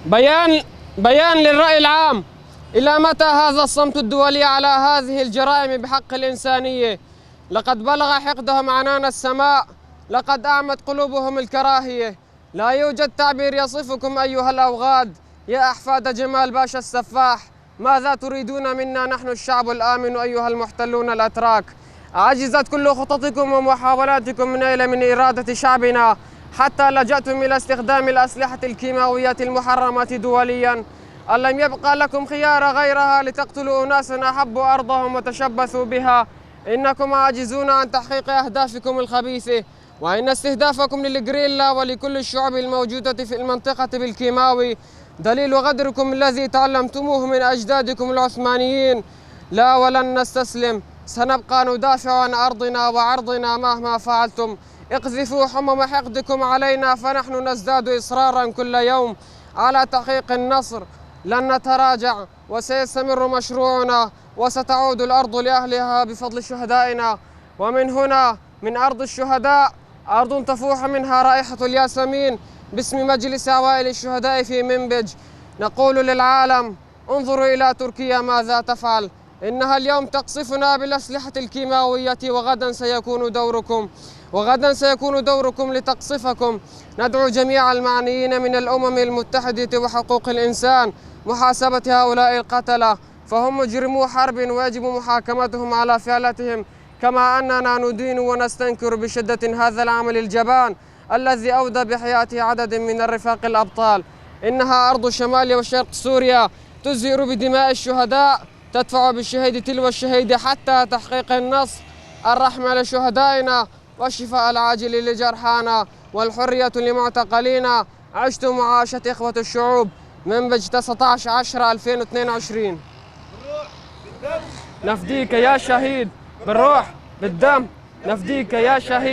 بيان للرأي العام. إلى متى هذا الصمت الدولي على هذه الجرائم بحق الإنسانية؟ لقد بلغ حقدهم عنان السماء، لقد أعمت قلوبهم الكراهية. لا يوجد تعبير يصفكم أيها الأوغاد يا أحفاد جمال باشا السفاح. ماذا تريدون منا نحن الشعب الآمن أيها المحتلون الأتراك؟ عجزت كل خططكم ومحاولاتكم من إرادة شعبنا حتى لجأتم إلى استخدام الأسلحة الكيماوية المحرمة دولياً. ألم يبقى لكم خيار غيرها لتقتلوا أناسا أحبوا أرضهم وتشبثوا بها؟ إنكم عاجزون عن تحقيق أهدافكم الخبيثة، وإن استهدافكم للغريلا ولكل الشعوب الموجودة في المنطقة بالكيماوي دليل غدركم الذي تعلمتموه من أجدادكم العثمانيين. لا ولن نستسلم، سنبقى ندافع عن أرضنا وعرضنا مهما فعلتم. اقذفوا حمم حقدكم علينا فنحن نزداد إصرارا كل يوم على تحقيق النصر. لن نتراجع وسيستمر مشروعنا، وستعود الأرض لأهلها بفضل شهدائنا. ومن هنا من أرض الشهداء، أرض تفوح منها رائحة الياسمين، باسم مجلس عوائل الشهداء في منبج نقول للعالم: انظروا إلى تركيا ماذا تفعل. إنها اليوم تقصفنا بالأسلحة الكيماوية، وغدا سيكون دوركم لتقصفكم. ندعو جميع المعنيين من الأمم المتحدة وحقوق الإنسان محاسبة هؤلاء القتلة، فهم مجرمو حرب ويجب محاكمتهم على فعلتهم، كما أننا ندين ونستنكر بشدة هذا العمل الجبان الذي أودى بحياة عدد من الرفاق الأبطال. إنها أرض شمال وشرق سوريا تزهر بدماء الشهداء، تدفع بالشهيد تلو الشهيد حتى تحقيق النصر. الرحمة لشهدائنا والشفاء العاجل لجرحانا والحرية لمعتقلينا. عشتم وعاشت إخوة الشعوب. منبج 19/10/2022. نفديك يا شهيد بالروح بالدم، نفديك يا شهيد.